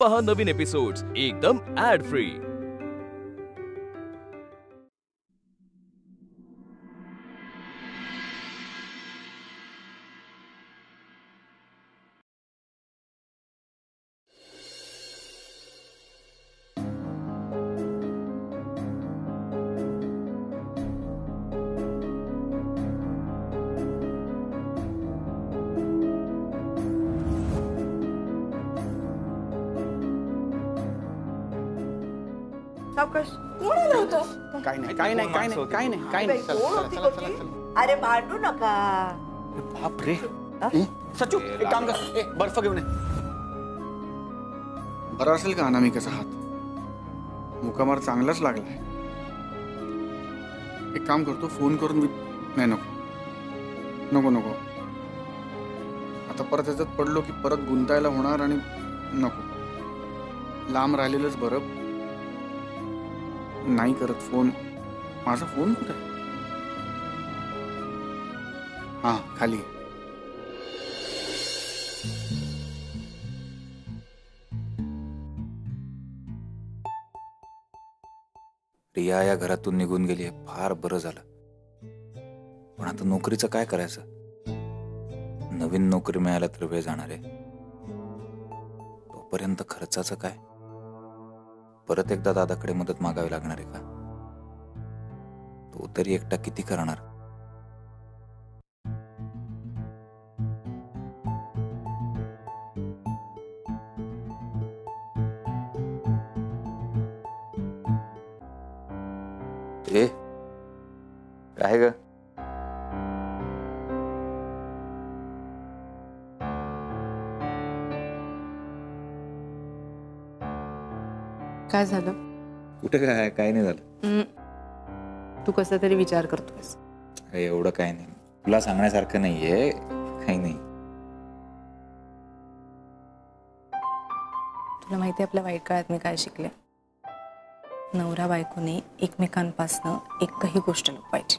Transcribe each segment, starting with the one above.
पहा नवीन एपिसोड्स एकदम add free. सावकाश कोण आलं होतं? काय नाही कोण होती कोणती? अरे भांडू नका. बाप रे. सचू एक काम कर, बर्फ घेऊन ये. बरा असेल का अनामिकाचा हात? मुकामार चांगलाच लागलाय. एक काम करतो, फोन करून नाही नको नको. आता परत त्याच्यात पडलो की परत गुंतायला होणार आणि नको. लांब राहिलेलंच बरं. नाही करत फोन. माझा फोन कुठे आहे? हा खाली. रिया या घरातून निघून गेली, फार बरं झालं. पण आता नोकरीचं काय करायचं? नवीन नोकरी मिळायला तर वेळ जाणार आहे. तोपर्यंत खर्चाचं काय? परत एकदा दादाकडे मदत मागावी लागणार आहे का? तो तरी एकटा किती करणार? काय ग? काय झालं? कुठे काय नाही झालं. तू कसा तरी विचार करतोयस. एवढं काय नाही, तुला सांगण्यासारखं नाहीये. काही नाही. तुला माहिती आपल्या वाईट काळात मी काय शिकले? नवरा बायकोने एकमेकांपासनं एकही गोष्ट लपवायची.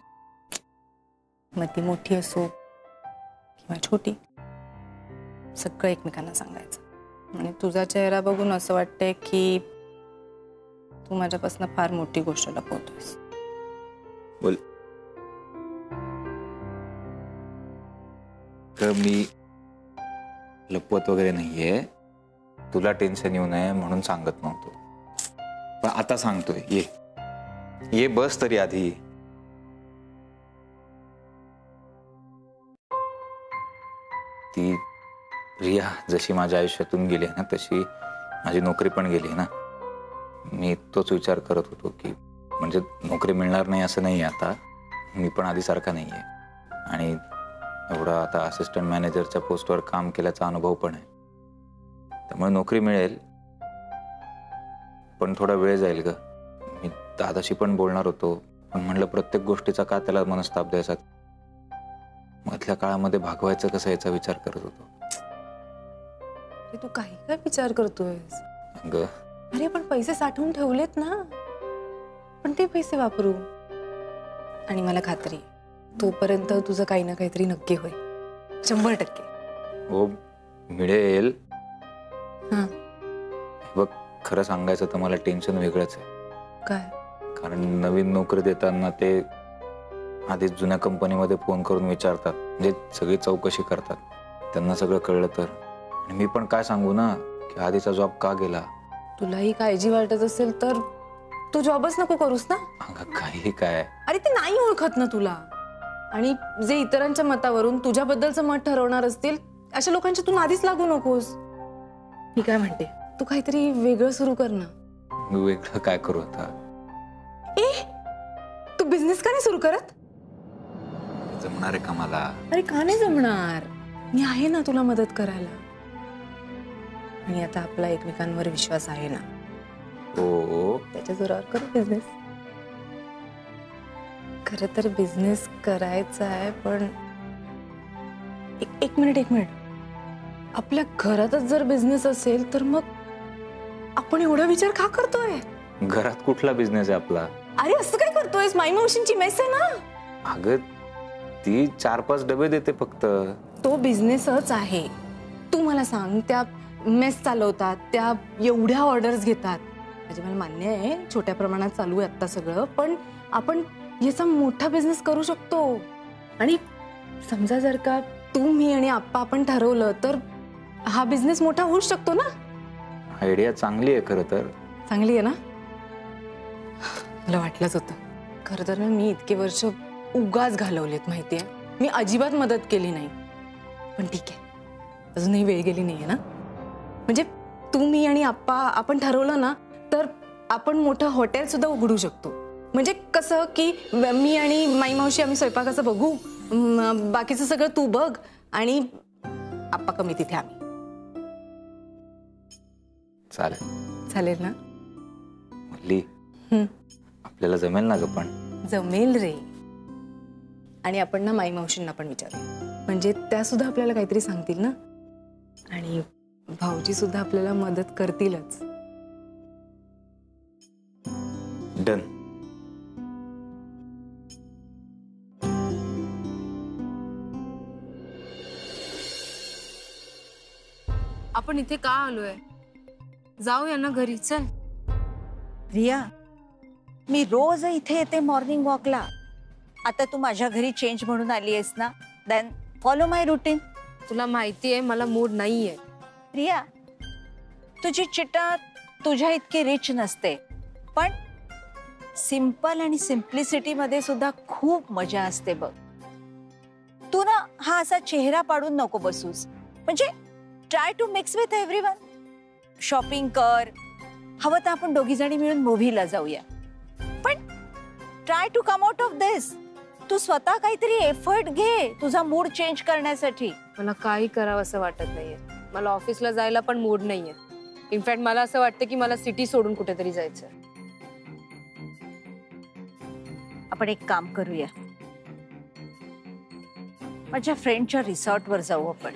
मग ती मोठी असो किंवा छोटी, सगळं एकमेकांना सांगायचं. आणि तुझा चेहरा बघून असं वाटतंय की तू माझ्यापासून फार मोठी गोष्ट लपवतोयस. बोल. मी लपवत वगैरे नाहीये. तुला टेन्शन येऊ नये म्हणून सांगत नव्हतो, पण आता सांगतोय. ये बस तरी आधी. ती रिया जशी माझ्या आयुष्यातून गेली ना, तशी माझी नोकरी पण गेली ना. मी तोच विचार करत होतो की म्हणजे नोकरी मिळणार नाही असं नाही. आता मी पण आधीसारखा नाही आहे. आणि एवढा आता असिस्टंट मॅनेजरच्या पोस्टवर काम केल्याचा अनुभव पण आहे. त्यामुळे नोकरी मिळेल, पण थोडा वेळ जाईल ग. मी दादाशी पण बोलणार होतो, पण म्हणलं प्रत्येक गोष्टीचा का त्याला मनस्ताप द्यायचा. मधल्या काळामध्ये भागवायचं कसं याचा विचार करत होतो. तू काही काय विचार करतोयस ग? अरे पण पैसे साठवून ठेवलेत ना, पण ते पैसे वापरू. आणि मला खात्री आहे तोपर्यंत तुझं काही ना काहीतरी नक्की होईल. 100%. हो मिळेल. हा बघ, खरं सांगायचं तर मला टेन्शन वेगळंच आहे. काय? कारण नवीन नोकरी देताना ते आधीच जुन्या कंपनीमध्ये फोन करून विचारतात, म्हणजे सगळी चौकशी करतात. त्यांना सगळं कळलं तर. आणि मी पण काय सांगू ना की आधीचा जॉब का गेला. तुलाही काळजी वाटत असेल तर तू जॉबच नको करूस ना. काही काय? अरे ते नाही ओळखत ना तुला. आणि जे इतरांच्या मतावरून तुझ्याबद्दलचं मत ठरवणार असतील अशा लोकांच्या तू नादीच लागू नकोस. मी काय म्हणते, तू काहीतरी वेगळं सुरू कर ना. मी वेगळं काय करू आता? तू बिझनेस का नाही सुरू करत? जमणार आहे का मला? अरे का नाही जमणार? मी आहे ना तुला मदत करायला. आणि आता आपला एकमेकांवर विश्वास आहे ना. हो, त्याच्या जोरावर करू बिझनेस. खरं तर बिझनेस करायचा आहे, पण एक मिनिट. आपल्या घरातच जर बिझनेस असेल तर मग आपण एवढा विचार का करतोय? घरात कुठला बिझनेस आहे आपला? अरे असं काय करतोयस? माई मावशींची मेस आहे ना. अगं ती 4-5 डबे देते फक्त. तो बिझनेसच आहे. तू मला सांग, त्या मेस चालवतात, त्या एवढ्या ऑर्डर्स घेतात. म्हणजे मला मान्य आहे छोट्या प्रमाणात चालू आहे आता सगळं, पण आपण याचा मोठा बिझनेस करू शकतो. आणि समजा जर का तू, मी आणि आप्पा आपण ठरवलं तर हा बिझनेस मोठा होऊ शकतो ना. आयडिया चांगली आहे खरं तर. चांगली आहे ना. मला वाटलंच होतं. खरं तर ना मी इतके वर्ष उगाच घालवलेत माहितीये. मी अजिबात मदत केली नाही. पण ठीक आहे, अजूनही वेळ गेली नाहीये ना. म्हणजे तू, मी आणि आप्पा आपण ठरवलं ना तर आपण मोठं हॉटेल सुद्धा उघडू शकतो. म्हणजे कसं की मी आणि माई मावशी आम्ही स्वयंपाकाचं बघू, बाकीचं सगळं तू बघ आणि आप्पा कमी तिथे आम्ही. चालेल चालेल ना. मल्ली, आपल्याला जमेल ना ग? पण जमेल रे. आणि आपण ना माई मावशींना पण विचारू, म्हणजे त्या सुद्धा आपल्याला काहीतरी सांगतील ना. आणि भाऊजी सुद्धा आपल्याला मदत करतीलच. डन. आपण इथे का आलोय? जाऊया ना घरी. चल. रिया, मी रोज इथे येते मॉर्निंग वॉकला. आता तू माझ्या घरी चेंज म्हणून आली आहेस ना, देन फॉलो माय रुटीन. तुला माहिती आहे मला मूड नाहीये. रिया, तुझी चिटा तुझ्या इतकी रिच नसते, पण सिंपल आणि सिम्प्लिसिटी मध्ये सुद्धा खूप मजा असते बघ. तू ना हा असा चेहरा पाडून नको बसूस. म्हणजे try to mix with everyone. Shopping कर, हवं तर आपण दोघी जणी मिळून मूव्हीला जाऊया. पण try to come out of this. तू स्वतः काहीतरी एफर्ट घे तुझा मूड चेंज करण्यासाठी. मला काही करावं असं वाटत नाहीये. मला ऑफिसला जायला पण मूड नाहीये. इनफॅक्ट मला असं वाटतं की मला सिटी सोडून कुठेतरी जायचं. आपण एक काम करूया, माझ्या फ्रेंडच्या रिसॉर्टवर जाऊ आपण.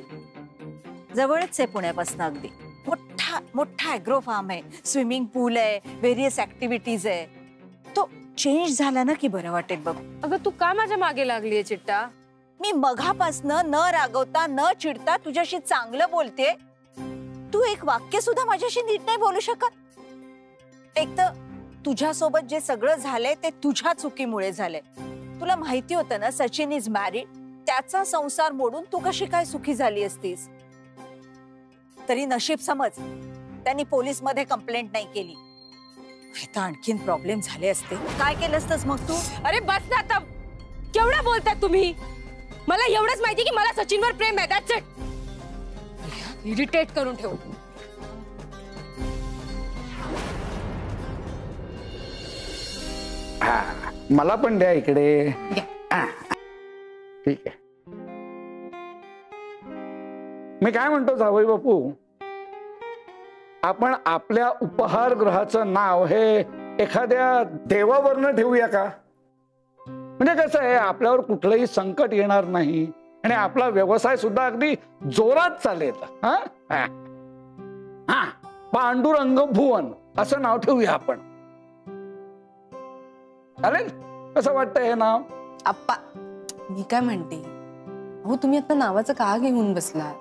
जवळच आहे पुण्यापासून अगदी. मोठा मोठा ॲग्रो फार्म आहे, स्विमिंग पूल आहे, व्हेरियस ऍक्टिव्हिटीज आहे. तो चेंज झाला ना की बरं वाटेल बघ. अगं तू का माझ्या मागे लागलीये चिट्टा? मी मघापासनं न रागवता न चिडता तुझ्याशी चांगलं बोलते. तू एक वाक्य सुद्धा माझ्याशी नीट नाही बोलू शकत. एक तर तुझ्यासोबत जे सगळं झालंय ते तुझ्या चुकीमुळे झालंय. तुला माहिती होतं ना सचिन इज मॅरिड. त्याचा संसार मोडून तू कशी काय सुखी झाली असतीस? तरी नशीब समज त्यांनी पोलीस मध्ये कंप्लेंट नाही केली. आणखीन प्रॉब्लेम झाले असते. काय केलं असतंस मग तू? अरे बस ना आता. केवढा बोलताय तुम्ही? मला एवढंच माहिती की मला सचिनवर प्रेम आहे. That's it. इरिटेट करून ठेव. मला पण द्या इकडे. ठीक आहे. मी काय म्हणतो जावई बापू, आपण आपल्या उपहारगृहाचं नाव हे एखाद्या देवावरनं ठेवूया का? म्हणजे कसं आहे, आपल्यावर कुठलंही संकट येणार नाही आणि आपला व्यवसाय सुद्धा अगदी जोरात चालेल. हा, पांडुरंग भुवन असं नाव ठेवूया आपण. चालेल? कसं वाटतं हे नाव? आप्पा, मी काय म्हणते, हो तुम्ही आता नावाचं का घेऊन बसला?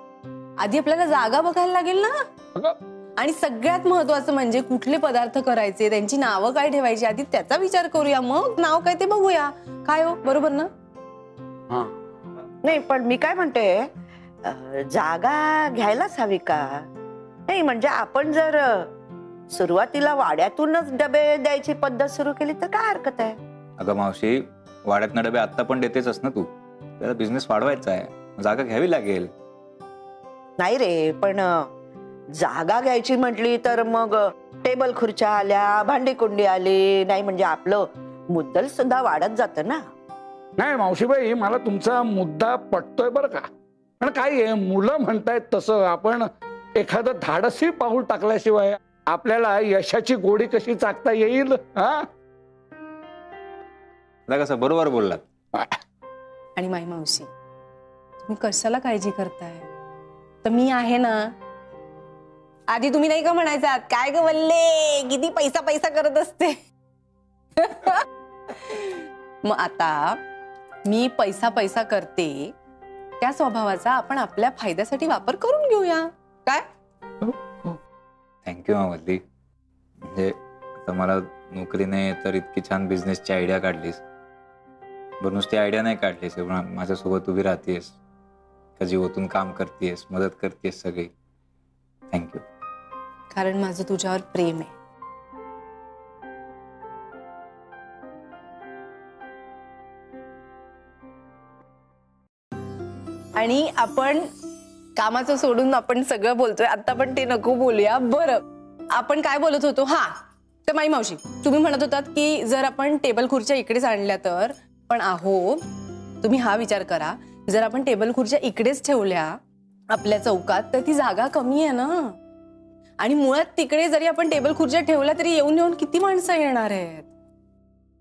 आधी आपल्याला जागा बघायला लागेल ना. आणि सगळ्यात महत्वाचं म्हणजे कुठले पदार्थ करायचे, त्यांची नावं काय ठेवायची, आधी त्याचा विचार करूया, मग नाव काय ते बघूया. काय हो, बरोबर ना? नाही, पण मी काय म्हणते, जागा घ्यायलाच हवी का? नाही म्हणजे आपण जर सुरुवातीला वाड्यातूनच डबे द्यायची पद्धत सुरू केली तर काय हरकत आहे? अगं मावशी, वाड्यातनं डबे आता पण देतेच ना तू. त्याला बिझनेस वाढवायचा आहे, जागा घ्यावी लागेल. नाही रे, पण जागा घ्यायची म्हटली तर मग टेबल खुर्च्या आल्या, भांडी कुंडी आली, नाही म्हणजे आपलं मुद्दल सुद्धा वाढत जातं ना. नाही मावशीबाई, मला तुमचा मुद्दा पटतोय बरं का. पण काय आहे, मुलं म्हणतायत तसं आपण एखादं धाडसी पाऊल टाकल्याशिवाय आपल्याला यशाची गोडी कशी चाकता येईल? कसं बरोबर बोललात. आणि माई मावशी, तुम्ही कशाला काळजी करताय? तर मी आहे ना. आधी तुम्ही नाही का म्हणायचा, काय ग वल्ले किती पैसा पैसा करत असते. मग आता मी पैसा पैसा करते, त्या स्वभावाचा आपण आपल्या फायद्यासाठी वापर करून घेऊया. काय थँक्यू वल्ली. म्हणजे आता मला नोकरी नाही तर इतकी छान बिझनेसची आयडिया काढलीस. बरं नुसती आयडिया नाही काढलीस, पण माझ्यासोबत उभी राहतेस, का जीवातून काम करतेस, मदत करतेस सगळी. थँक्यू. कारण माझं तुझ्यावर प्रेम आहे. आणि आपण कामाचं सोडून आपण सगळं बोलतोय आता, पण ते नको बोलूया. बरं आपण काय बोलत होतो? हा, तर माई मावशी तुम्ही म्हणत होतात की जर आपण टेबल खुर्च्या इकडेच आणल्या तर. पण अहो तुम्ही हा विचार करा, जर आपण टेबल खुर्च्या इकडेच ठेवल्या आपल्या चौकात तर ती जागा कमी आहे ना. आणि मुळात तिकडे जरी आपण टेबल खुर्च्या ठेवल्या तरी येऊन येऊन किती माणसं येणार आहेत.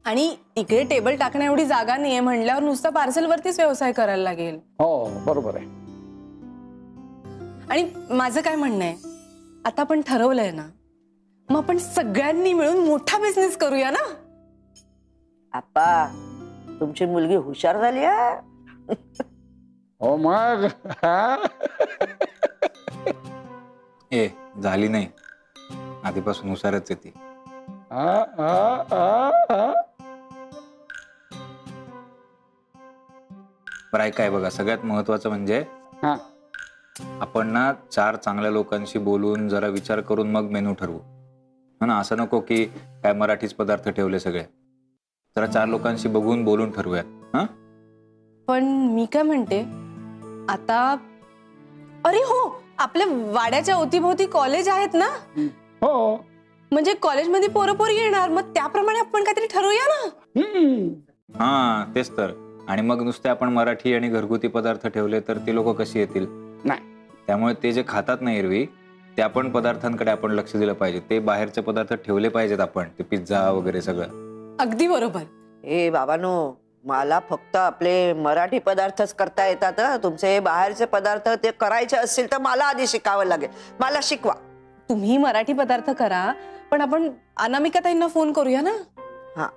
आणि तिकडे टेबल टाकण्या एवढी जागा नाहीये म्हणल्यावर नुसता पार्सलवरतीच व्यवसाय करायला लागेल. हो बरोबर आहे. आणि माझं काय म्हणणं आहे, आता आपण ठरवलंय ना, मग आपण सगळ्यांनी मिळून मोठा बिझनेस करूया ना. आप्पा तुमची मुलगी हुशार झाली आहे. हो मग. ए झाली नाही, आधीपासून हुशारच आहे ती. बरं ऐकाय बघा, सगळ्यात महत्वाचं म्हणजे हा आपण ना 4 चांगल्या लोकांशी बोलून जरा विचार करून मग मेनू ठरवू. हो ना, असं नको की काय मराठीच पदार्थ ठेवले सगळे. जरा 4 लोकांशी बघून बोलून ठरवूयात. हा पण मी काय म्हणते आता, अरे हो आपल्या वाड्याच्या अवतीभोवती कॉलेज आहेत ना. हो. म्हणजे कॉलेजमध्ये पोरं पोरी येणार, मग त्याप्रमाणे आपण काहीतरी ठरवूया ना. हा तेच तर. आणि मग नुसते आपण मराठी आणि घरगुती पदार्थ ठेवले तर ते लोक कशी येतील? नाही. त्यामुळे ते जे खातात ना एरवी, त्या पण पदार्थांकडे आपण लक्ष दिलं पाहिजे. ते बाहेरचे पदार्थ ठेवले पाहिजेत आपण, ते पिझ्झा वगैरे सगळं. अगदी बरोबर. ए बाबानो, मला फक्त आपले मराठी पदार्थच करता येतात. तुमचे बाहेरचे पदार्थ ते करायचे असतील तर मला आधी शिकावं लागेल. मला शिकवा. तुम्ही मराठी पदार्थ करा, पण आपण अनामिका ताईंना फोन करूया ना. हा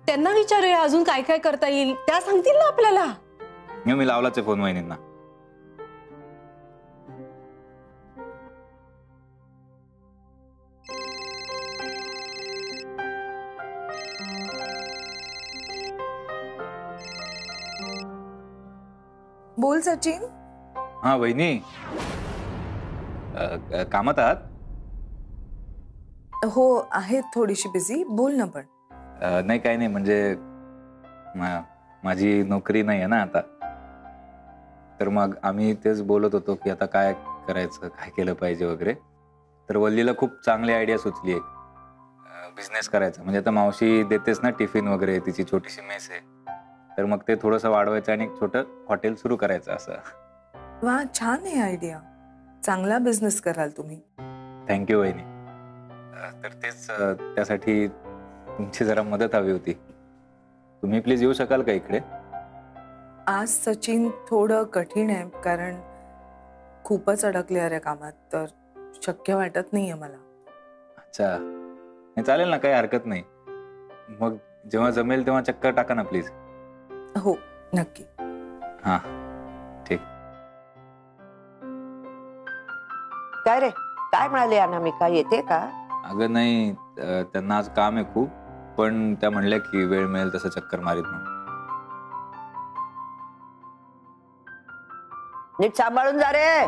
त्यांना विचारूया अजून काय काय करता येईल, त्या सांगतील ना आपल्याला. मी लावलाच आहे फोन वहिनींना. बोल सचिन. हा वहिनी, कामात आहात? हो आहे, थोडीशी बिझी. बोल ना. पण नाही काही नाही, म्हणजे माझी नोकरी नाही आहे ना आता, तर मग आम्ही तेच बोलत होतो की आता काय करायचं, काय केलं पाहिजे वगैरे. तर वल्लीला खूप चांगली आयडिया सुचली, एक बिझनेस करायचा. म्हणजे आता मावशी देतेच ना टिफिन वगैरे, तिची छोटीशी मेस आहे, तर मग ते थोडंसं वाढवायचं आणि एक छोटं हॉटेल सुरू करायचं असं. वा, छान आहे आयडिया. चांगला बिझनेस कराल तुम्ही. थँक्यू वहिनी. तर तेच त्यासाठी तुमची जरा मदत हवी होती. तुम्ही प्लीज येऊ शकाल का इकडे? आज सचिन थोडं कठीण आहे, कारण खूपच अडकले अरे कामात, तर शक्य वाटत नाहीये मला. अच्छा, नाही चालेल ना, काही हरकत नाही. मग जेव्हा जमेल तेव्हा चक्कर टाका ना प्लीज. हो नक्की. हा ठीक. काय रे, काय म्हणाले अनामिका, येते का? अगं नाही, त्यांना आज काम आहे खूप, पण त्या म्हणल्या की वेळ मिळेल तसं चक्कर मारीत म्हणून. नीट सांभाळून जा रे.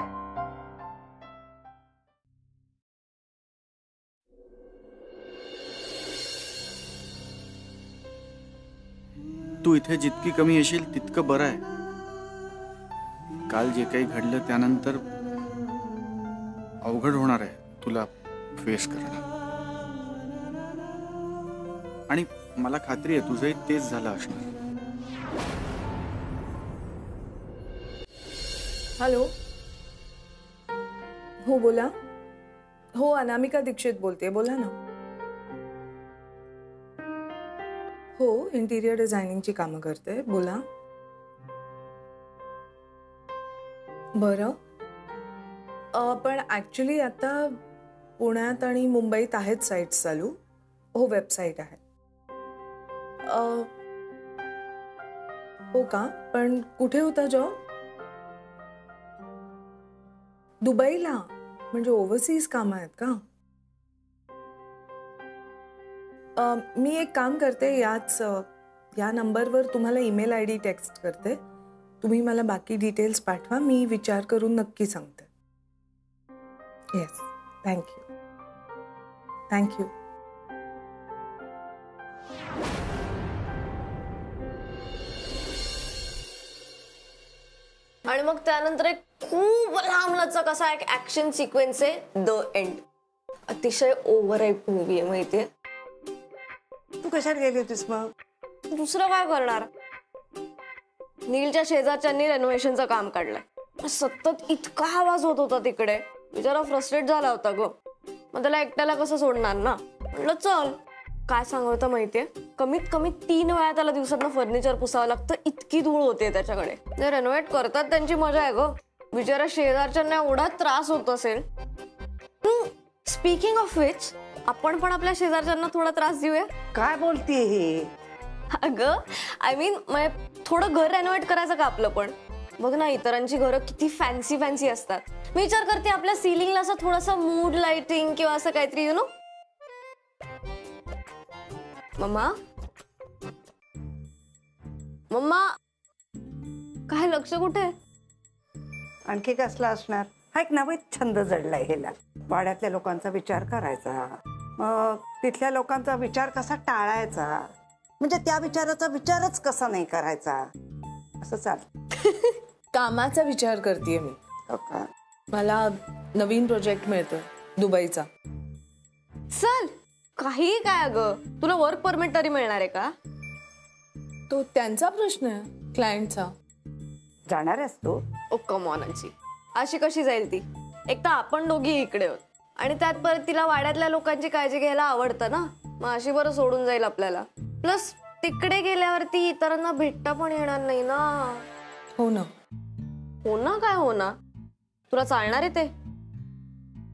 तू इथे जितकी कमी येशील तितकं बरं आहे. काल जे काही घडलं त्यानंतर अवघड होणार आहे तुला फेस करणं. आणि मला खात्री आहे तुझंही तेच झालं असणार. हॅलो. हो बोला. हो अनामिका दीक्षित बोलते, बोला ना. हो इंटिरियर डिझायनिंगची कामं करते, बोला. बरं. पण ॲक्च्युली आता पुण्यात आणि मुंबईत आहेत साईट्स चालू. हो वेबसाईट आहे. हो का, पण कुठे होता जॉब? दुबईला, म्हणजे ओव्हरसीज कामं आहेत का? मी एक काम करते, या नंबरवर तुम्हाला ईमेल ID टेक्स्ट करते. तुम्ही मला बाकी डिटेल्स पाठवा, मी विचार करून नक्की सांगते. Yes, thank you. थँक्यू. आणि मग त्यानंतर एक खूप लांब लचक असा एक ऍक्शन सिक्वेन्स आहे, द एंड. अतिशय ओव्हरहाइप मूवी आहे माहितीये. तू कशात गेली होतीस मग? दुसरं काय करणार, नीलच्या शेजारच्यांनी रेनोव्हेशनचं काम काढलंय. सतत इतका आवाज होत होता तिकडे, बिचारा फ्रस्ट्रेट झाला होता ग. मग त्याला एकट्याला कसं सोडणार ना. म्हटलं चल. काय सांगतो माहितीये, कमीत कमी 3 वेळा त्याला दिवसातनं फर्निचर पुसावं लागतं, इतकी धूळ होते त्याच्याकडे. जे रेनोव्हेट करतात त्यांची मजा आहे ग, बिचारा शेजारच्यांना एवढा त्रास होत असेल. स्पीकिंग ऑफ विच, आपण पण आपल्या शेजारच्यांना थोडा त्रास देऊया. काय बोलतीये ही? अगं आय मीन थोडं घर रेनोव्हेट करायचं का आपलं पण. बघ ना, इतरांची घरं किती फॅन्सी फॅन्सी असतात. मी विचार करते आपल्या सिलिंगला असं थोडंसं मूड लाइटिंग किंवा असं काहीतरी, यु नो. मम्मा, मम्मा, काय लक्ष कुठे? आणखी कसला असणार? हा एक नवीन छंद जडलाय ह्याला. वाड्यातल्या लोकांचा विचार करायचा, मग तिथल्या लोकांचा विचार कसा टाळायचा, म्हणजे त्या विचाराचा विचारच कसा नाही करायचा, असं चाल. कामाचा विचार करतेय मी. मला नवीन प्रोजेक्ट मिळतोय दुबईचा. चल, काही काय अगं, तुला वर्क परमिट तरी मिळणार आहे का? तो त्यांचा प्रश्न आहे, क्लायंटचा. जाणार आहेस तू? ओ कम ऑन आजी, अशी कशी जाईल ती? एक तर आपण दोघी इकडे आहोत आणि त्यात परत तिला वाड्यातल्या लोकांची काळजी घ्यायला आवडतं ना, मग अशी बरं सोडून जाईल आपल्याला. प्लस तिकडे गेल्यावरती इतरांना भेटता पण येणार नाही ना. हो ना. हो ना, काय हो ना? तुला चालणार आहे ते?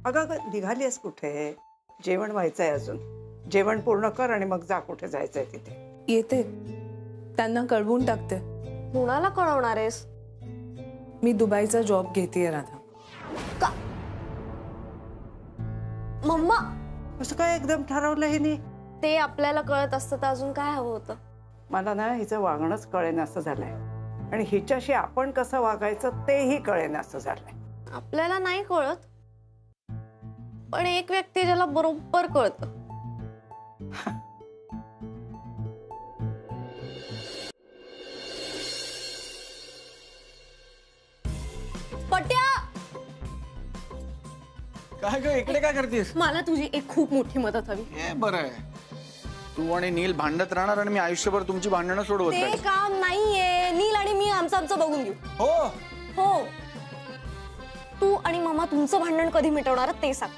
अगं निघाली आहेस कुठे? जेवण व्हायचंय अजून. जेवण पूर्ण कर आणि मग जा कुठे जायचंय तिथे. येते, त्यांना कळवून टाकते. कुणाला कळवणार आहेस? मी दुबईचा जॉब घेतेय राधा. का मम्मा? असं काय एकदम ठरवलं हे नी? ते आपल्याला कळत असतं तर अजून काय हवं होतं? मला ना हिचं वागणंच कळेन असं झालंय, आणि हिच्याशी आपण कसं वागायचं तेही कळेन असं झालंय. आपल्याला नाही कळत, पण एक व्यक्ती ज्याला बरोबर कळतं. पट्या, काय ग इकडे काय करतेस? मला तुझी एक खूप मोठी मदत हवी. हे बरं आहे, तू आणि नील भांडत राहणार आणि मी आयुष्यभर तुमची भांडणं सोडवत ते राहीन. काम नाहीये. नील आणि मी आमचं बघून घेऊ. हो हो, तू आणि मामा तुमचं भांडण कधी मिटवणार ते सांग.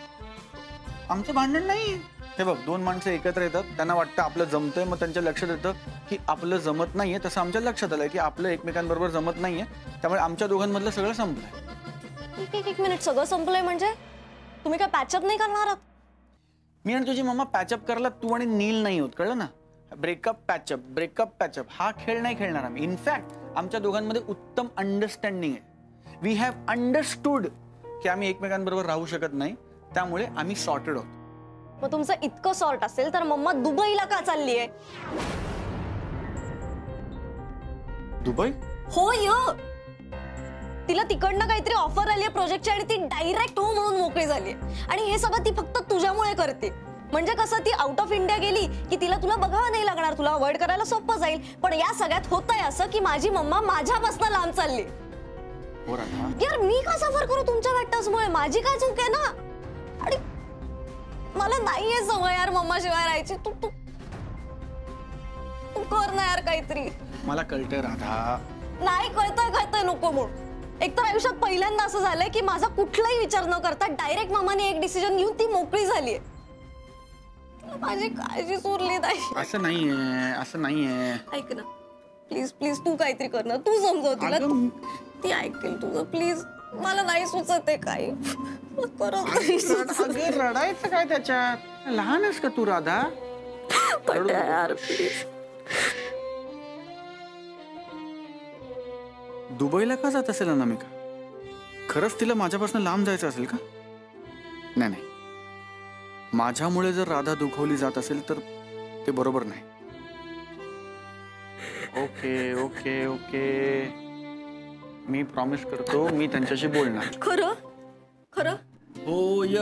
आमचं भांडण नाही. हे बघ, 2 माणसं एकत्र येतात, त्यांना वाटतं आपलं जमतंय, मग त्यांच्या लक्षात येतं की आपलं जमत नाहीये. तसं आमच्या लक्षात आलंय की आपलं एकमेकांबरोबर जमत नाहीये, त्यामुळे आमच्या दोघांमधलं सगळं संपलंय. एक मिनिट, सगळं संपलंय म्हणजे तुम्ही काय पॅचअप नाही करणार आहात? मी आणि तुझी मम्मा पॅचअप करायला तू आणि नील नाही होत, कळलं ना? ब्रेकअप पॅचअप हा खेळ नाही खेळणार आम्ही. इनफॅक्ट आमच्या दोघांमध्ये उत्तम अंडरस्टँडिंग आहे. वी हॅव अंडरस्टूड की आम्ही एकमेकांबरोबर राहू शकत नाही, त्यामुळे आम्ही सॉर्टेड आहोत. मग तुमचं इतकं सॉर्ट असेल तर मम्मा दुबईला का चालली आहे? दुबई? हो य, तिला तिकडनं काहीतरी ऑफर आली आहे प्रोजेक्टची आणि ती डायरेक्ट हो म्हणून मोकळी झाली आहे. आणि हे सगळं ती फक्त तुझ्यामुळे करते. म्हणजे कसं, ती आउट ऑफ इंडिया गेली की तिला तुला बघावं नाही लागणार, तुला अवॉइड करायला सोपं जाईल. पण या सगळ्यात होतंय असं की माझी मम्मा माझ्यापासून लांब चालली. यार मी का सफर करू तुमच्या फॅक्टर्समुळे? माझी काय चूक आहे ना? आणि मला नाहीये सवय यार मम्मा शिवाय राहायची. तू तू तू कर ना यार काहीतरी. मला कळतंय राधा. नाही कळतंय नको म्हणून. एकतर आयुष्यात पहिल्यांदा असं झालंय की माझा कुठलाही विचार न करता डायरेक्ट मामाने एक डिसिजन घेऊन ती मोकळी झालीये. माझी काळजी सोडली नाही. असं नाहीये. ऐक ना प्लीज प्लीज, तू काहीतरी कर ना. तू समजव तिला, ती ऐकेल तुझं. प्लीज, मला नाही सुचत आहे काही. रडायचं काय त्याच्यात? लहान आहेस का तू राधा? यार प्लीज. दुबईला का जात असेल अनामिका? खरंच तिला माझ्यापासून लांब जायचं असेल का? नाही, माझ्यामुळे जर राधा दुखवली जात असेल तर ते बरोबर नाही. ओके ओके ओके, मी प्रॉमिस करतो मी त्यांच्याशी बोलणार. खरं खरं होय,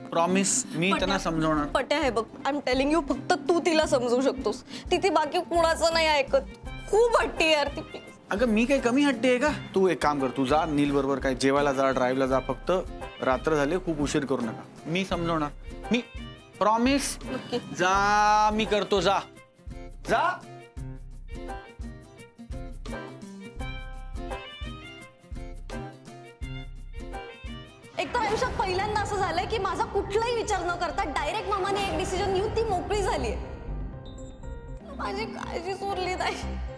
प्रॉमिस. मी त्यांना समजवणार. पट्या आहे बघ, आय एम टेलिंग यू, फक्त तू तिला समजू शकतोस. ती बाकी कुणाचं नाही ऐकत. खूप हट्टी यार ती. अगं मी काही कमी हट्टी आहे का? तू एक काम कर, तू जा नील बरोबर, काय जेवायला जा, ड्राईव्हला जा, फक्त रात्र झाले, खूप उशीर करू नका. मी समजवणार. मी प्रॉमिस. जा, मी करतो. जा जा. एक तर आयुष्यात पहिल्यांदा असं झालंय की माझा कुठलाही विचार न करता डायरेक्ट मामाने एक डिसिजन घेऊन ती मोकळी झालीये. माझी काळजी सोडली नाही.